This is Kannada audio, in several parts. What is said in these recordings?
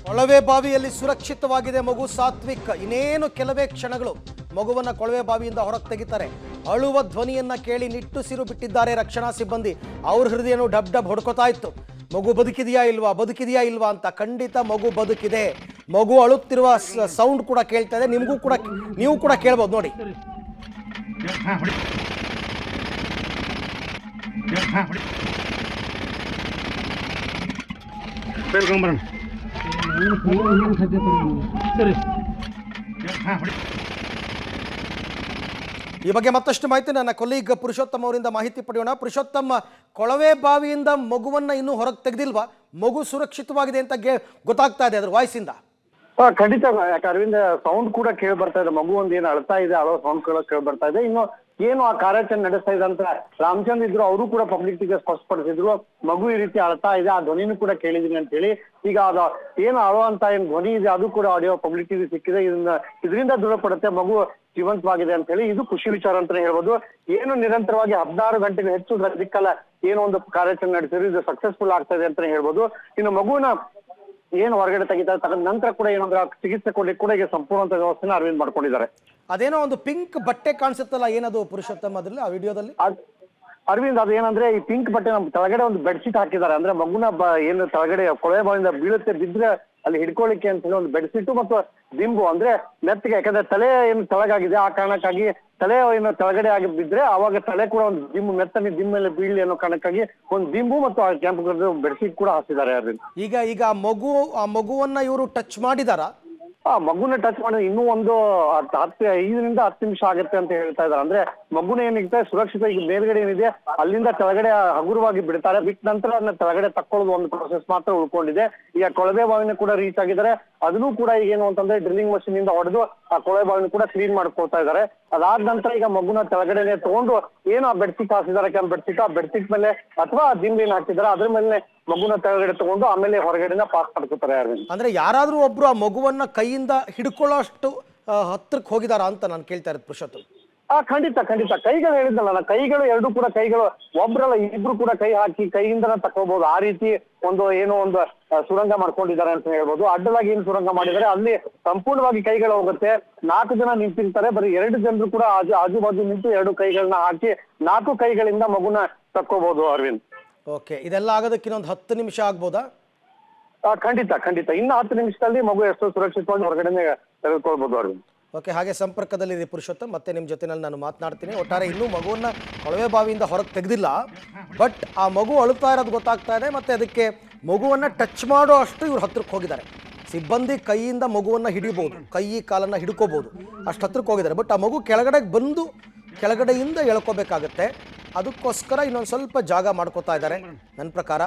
ಕೊಳವೆ ಬಾವಿಯಲ್ಲಿ ಸುರಕ್ಷಿತವಾಗಿದೆ ಮಗು ಸಾತ್ವಿಕ್. ಇನ್ನೇನು ಕೆಲವೇ ಕ್ಷಣಗಳು ಮಗುವನ್ನ ಕೊಳವೆ ಬಾವಿಯಿಂದ ಹೊರಗೆ ತೆಗಿತಾರೆ. ಅಳುವ ಧ್ವನಿಯನ್ನ ಕೇಳಿ ನಿಟ್ಟುಸಿರು ಬಿಟ್ಟಿದ್ದಾರೆ ರಕ್ಷಣಾ ಸಿಬ್ಬಂದಿ. ಅವ್ರ ಹೃದಯನು ಡಬ್ ಡಬ್ ಹೊಡ್ಕೋತಾ ಇತ್ತು. ಮಗು ಬದುಕಿದೆಯಾ ಇಲ್ವಾ ಅಂತ. ಖಂಡಿತ ಮಗು ಬದುಕಿದೆ. ಮಗು ಅಳುತ್ತಿರುವ ಸೌಂಡ್ ಕೂಡ ಕೇಳ್ತಾ ಇದೆ. ನೀವು ಕೂಡ ಕೇಳ್ಬೋದು ನೋಡಿ. ಈ ಬಗ್ಗೆ ಮತ್ತಷ್ಟು ಮಾಹಿತಿ ನನ್ನ ಕೊಲೀಗ್ ಪುರುಷೋತ್ತಮ್ ಅವರಿಂದ ಮಾಹಿತಿ ಪಡೆಯೋಣ. ಪುರುಷೋತ್ತಮ್, ಕೊಳವೆ ಬಾವಿಯಿಂದ ಮಗುವನ್ನ ಇನ್ನೂ ಹೊರಗೆ ತೆಗೆದಿಲ್ವಾ? ಮಗು ಸುರಕ್ಷಿತವಾಗಿದೆ ಅಂತ ಗೊತ್ತಾಗ್ತಾ ಇದೆ ಅದ್ರ ವಾಯ್ಸಿಂದ. ಖಂಡಿತ. ಯಾಕೆ ಅರವಿಂದ್, ಸೌಂಡ್ ಕೂಡ ಕೇಳಿ ಬರ್ತಾ ಇದೆ. ಮಗು ಒಂದ್ ಏನು ಅಳ್ತಾ ಇದೆ, ಅಳೋ ಸೌಂಡ್ ಕೇಳಿ ಬರ್ತಾ ಇದೆ. ಇನ್ನು ಏನು ಆ ಕಾರ್ಯಾಚರಣೆ ನಡೆಸ್ತಾ ಇದೆ ಅಂತ ರಾಮಚಂದ್ರ ಇದ್ರು, ಅವರು ಕೂಡ ಪಬ್ಲಿಕ್ ಗೆ ಸ್ಪಷ್ಟಪಡಿಸಿದ್ರು. ಮಗು ಈ ರೀತಿ ಅಳ್ತಾ ಇದೆ, ಆ ಧ್ವನಿನೂ ಕೂಡ ಕೇಳಿದೀನಿ ಅಂತ ಹೇಳಿ. ಈಗ ಅದು ಏನು ಅಳೋ ಅಂತ ಏನ್ ಧ್ವನಿ ಇದೆ ಅದು ಕೂಡ ಆಡಿಯೋ ಪಬ್ಲಿಕ್ ಗೆ ಸಿಕ್ಕಿದೆ. ಇದರಿಂದ ದೃಢಪಡುತ್ತೆ ಮಗು ಜೀವಂತವಾಗಿದೆ ಅಂತ ಹೇಳಿ. ಇದು ಖುಷಿ ವಿಚಾರ ಅಂತಾನೆ ಹೇಳ್ಬೋದು. ಏನು ನಿರಂತರವಾಗಿ 16 ಗಂಟೆಗೆ ಹೆಚ್ಚು ದಿಕ್ಕಲ್ಲ ಏನೋ ಒಂದು ಕಾರ್ಯಾಚರಣೆ ನಡೆಸಿದ್ರು, ಇದು ಸಕ್ಸಸ್ಫುಲ್ ಆಗ್ತಾ ಇದೆ ಅಂತಾನೆ ಹೇಳ್ಬೋದು. ಇನ್ನು ಮಗುವಿನ ಏನು ಹೊರಗಡೆ ತೆಗಿತಾರೆ, ತಗೊಂಡ ನಂತರ ಕೂಡ ಏನಂದ್ರೆ ಚಿಕಿತ್ಸೆ ಕೊಡ್ಲಿಕ್ಕೆ ಕೂಡ ಈಗ ಸಂಪೂರ್ಣ ವ್ಯವಸ್ಥೆನ ಅರವಿಂದ್ ಮಾಡ್ಕೊಂಡಿದ್ದಾರೆ. ಅದೇನೋ ಒಂದು ಪಿಂಕ್ ಬಟ್ಟೆ ಕಾಣಿಸುತ್ತಲ್ಲ, ಏನದು ಪುರುಷೋತ್ತಮ್ ಅದ್ರಲ್ಲಿ ಆ ವಿಡಿಯೋದಲ್ಲಿ? ಅರವಿಂದ್, ಅದೇನಂದ್ರೆ ಈ ಪಿಂಕ್ ಬಟ್ಟೆ ನಮ್ಮ ಕೆಳಗಡೆ ಒಂದು ಬೆಡ್ಶೀಟ್ ಹಾಕಿದ್ದಾರೆ. ಅಂದ್ರೆ ಮಗುನ ಏನು ಕೆಳಗಡೆ ಕೊಳವೆ ಬಾವಿಯಿಂದ ಬೀಳುತ್ತೆ, ಬಿದ್ರೆ ಅಲ್ಲಿ ಹಿಡ್ಕೊಳ್ಳಿಕ್ಕೆ ಅಂತ ಹೇಳಿ ಒಂದು ಬೆಡ್ಶೀಟು ಮತ್ತು ದಿಂಬು, ಅಂದ್ರೆ ಮೆತ್ತಿಗೆ. ಯಾಕಂದ್ರೆ ತಲೆ ಏನು ತೆಳಗಾಗಿದೆ, ಆ ಕಾರಣಕ್ಕಾಗಿ ತಲೆ ಏನು ಕೆಳಗಡೆ ಆಗಿ ಬಿದ್ರೆ ಅವಾಗ ತಲೆ ಕೂಡ ಒಂದು ದಿಂಬು, ಮೆತ್ತನೆ ದಿಂಬು ಮೇಲೆ ಬೀಳಲಿ ಅನ್ನೋ ಕಾರಣಕ್ಕಾಗಿ ಒಂದು ದಿಂಬು ಮತ್ತು ಆ ಕೆಂಪು ಬೆಡ್ಶೀಟ್ ಕೂಡ ಹಾಕಿದ್ದಾರೆ ಅರವಿಂದ್. ಈಗ ಆ ಮಗುವನ್ನ ಇವರು ಟಚ್ ಮಾಡಿದಾರಾ? ಮಗುನ ಟಚ್ ಮಾಡಿದ್ರೆ ಇನ್ನೂ ಒಂದು 5ರಿಂದ 10 ನಿಮಿಷ ಆಗುತ್ತೆ ಅಂತ ಹೇಳ್ತಾ ಇದ್ದಾರೆ. ಅಂದ್ರೆ ಮಗುನ ಏನಿದೆ ಸುರಕ್ಷಿತ, ಈಗ ಮೇಲ್ಗಡೆ ಏನಿದೆ ಅಲ್ಲಿಂದ ಕೆಳಗಡೆ ಹಗುರವಾಗಿ ಬಿಡ್ತಾರೆ. ಬಿಟ್ಟ ನಂತರ ಅದನ್ನ ಕೆಳಗಡೆ ತಕ್ಕೊಳ್ಳೋದು ಒಂದು ಪ್ರೊಸೆಸ್ ಮಾತ್ರ ಉಳ್ಕೊಂಡಿದೆ. ಈಗ ಕೊಳವೆ ಬಾವಿನ ಕೂಡ ರೀಚ್ ಆಗಿದ್ದಾರೆ. ಅದನ್ನು ಕೂಡ ಈಗ ಏನು ಅಂತಂದ್ರೆ ಡ್ರಿಲ್ಲಿಂಗ್ ಮಷೀನ್ ಇಂದ ಹೊಡೆದು ಆ ಕೊಳವೆ ಬಾವಿನ ಕೂಡ ಕ್ಲೀನ್ ಮಾಡ್ಕೊಳ್ತಾ ಇದ್ದಾರೆ. ಅದಾದ ನಂತರ ಈಗ ಮಗುನ ಕೆಳಗಡೆ ತಗೊಂಡು ಏನು ಆ ಬೆಡ್ಶೀಟ್ ಹಾಕಿದ್ದಾರೆ, ಕೆಲ ಬೆಡ್ಶೀಟ್, ಆ ಬೆಡ್ಶೀಟ್ ಮೇಲೆ ಅಥವಾ ದಿಂಬಿನ ಹಾಕಿದ್ದಾರೆ ಅದ್ರ ಮೇಲೆ ಮಗುನ ಕೆಳಗಡೆ ತಗೊಂಡು ಆಮೇಲೆ ಹೊರಗಡೆನ ಪಾಸ್ ಮಾಡ್ಕೊತಾರೆ. ಅಂದ್ರೆ ಯಾರಾದ್ರೂ ಒಬ್ರು ಆ ಮಗುವನ್ನ ಕೈಯಿಂದ ಹಿಡ್ಕೊಳ್ಳೋ ಅಷ್ಟು ಹತ್ರಕ್ಕೆ ಹೋಗಿದಾರ ಅಂತ ನಾನು ಕೇಳ್ತಾ ಇರೋದು ಪುರುಷೋತ್ತಮ್. ಖಂಡಿತ. ಕೈಗಳು ಹೇಳಿದ್ನಲ್ಲ, ಕೈಗಳು ಎರಡು ಕೂಡ ಕೈಗಳು ಒಬ್ರಲ್ಲ ಇಬ್ರು ಕೂಡ ಕೈ ಹಾಕಿ ಕೈಯಿಂದನ ತಕೋಬಹುದು. ಆ ರೀತಿ ಏನೋ ಒಂದು ಸುರಂಗ ಮಾಡ್ಕೊಂಡಿದ್ದಾರೆ ಅಂತ ಹೇಳ್ಬೋದು. ಅಡ್ಡಲಾಗಿ ಏನ್ ಸುರಂಗ ಮಾಡಿದ್ದಾರೆ ಅಲ್ಲಿ ಸಂಪೂರ್ಣವಾಗಿ ಕೈಗಳು ಹೋಗುತ್ತೆ. 4 ಜನ ನಿಂತಿರ್ತಾರೆ, ಬರೀ 2 ಜನರು ಕೂಡ ಆಜು ಬಾಜು ನಿಂತು 2 ಕೈಗಳನ್ನ ಹಾಕಿ 4 ಕೈಗಳಿಂದ ಮಗುನ ತಕ್ಕೋಬಹುದು ಅರವಿಂದ್. ಓಕೆ, ಇದೆಲ್ಲ ಆಗೋದಕ್ಕೆ ಇನ್ನೊಂದು 10 ನಿಮಿಷ ಆಗ್ಬೋದಾ? ಖಂಡಿತ. ಇನ್ನು 10 ನಿಮಿಷದಲ್ಲಿ ಮಗು ಎಷ್ಟು ಸುರಕ್ಷಿತವಾಗಿ ಹೊರಗಡೆ ತೆಗೆದುಕೊಳ್ಬಹುದು ಅರವಿಂದ್. ಓಕೆ, ಹಾಗೆ ಸಂಪರ್ಕದಲ್ಲಿದೆ ಪುರುಷೋತ್ತಮ್. ಮತ್ತೆ ನಿಮ್ಮ ಜೊತೆನಲ್ಲಿ ನಾನು ಮಾತನಾಡ್ತೀನಿ. ಒಟ್ಟಾರೆ ಇನ್ನೂ ಮಗುವನ್ನ ಕೊಳವೆ ಬಾವಿಯಿಂದ ಹೊರಗೆ ತೆಗೆದಿಲ್ಲ, ಬಟ್ ಆ ಮಗು ಅಳುತ್ತಾ ಇರೋದು ಗೊತ್ತಾಗ್ತಾ ಇದೆ. ಮತ್ತೆ ಅದಕ್ಕೆ ಮಗುವನ್ನ ಟಚ್ ಮಾಡೋ ಅಷ್ಟು ಇವ್ರು ಹತ್ರಕ್ಕೆ ಹೋಗಿದ್ದಾರೆ. ಸಿಬ್ಬಂದಿ ಕೈಯಿಂದ ಮಗುವನ್ನ ಹಿಡಿಬಹುದು, ಕೈ ಕಾಲನ್ನ ಹಿಡ್ಕೋಬಹುದು, ಅಷ್ಟು ಹತ್ರಕ್ಕೆ ಹೋಗಿದ್ದಾರೆ. ಬಟ್ ಆ ಮಗು ಕೆಳಗಡೆಗೆ ಬಂದು ಕೆಳಗಡೆಯಿಂದ ಎಳ್ಕೋಬೇಕಾಗತ್ತೆ. ಅದಕ್ಕೋಸ್ಕರ ಇನ್ನೊಂದು ಸ್ವಲ್ಪ ಜಾಗ ಮಾಡ್ಕೋತಾ ಇದ್ದಾರೆ ನನ್ನ ಪ್ರಕಾರ.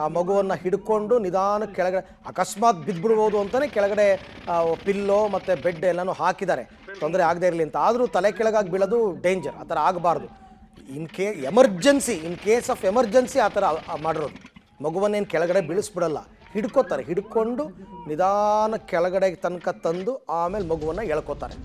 ಆ ಮಗುವನ್ನು ಹಿಡ್ಕೊಂಡು ನಿಧಾನ ಕೆಳಗಡೆ, ಅಕಸ್ಮಾತ್ ಬಿದ್ದುಬಿಡ್ಬೋದು ಅಂತಲೇ ಕೆಳಗಡೆ ಪಿಲ್ಲೋ ಮತ್ತು ಬೆಡ್ ಎಲ್ಲನೂ ಹಾಕಿದ್ದಾರೆ, ತೊಂದರೆ ಆಗದೆ ಇರಲಿ ಅಂತ. ಆದರೂ ತಲೆ ಕೆಳಗಾಗಿ ಬೀಳೋದು ಡೇಂಜರ್, ಆ ಥರ ಆಗಬಾರ್ದು. ಇನ್ ಕೇಸ್ ಆಫ್ ಎಮರ್ಜೆನ್ಸಿ ಆ ಥರ ಮಾಡಿರೋದು. ಮಗುವನ್ನೇನು ಕೆಳಗಡೆ ಬೀಳಿಸ್ಬಿಡಲ್ಲ, ಹಿಡ್ಕೋತಾರೆ. ಹಿಡ್ಕೊಂಡು ನಿಧಾನ ಕೆಳಗಡೆ ತನಕ ತಂದು ಆಮೇಲೆ ಮಗುವನ್ನು ಎಳ್ಕೋತಾರೆ.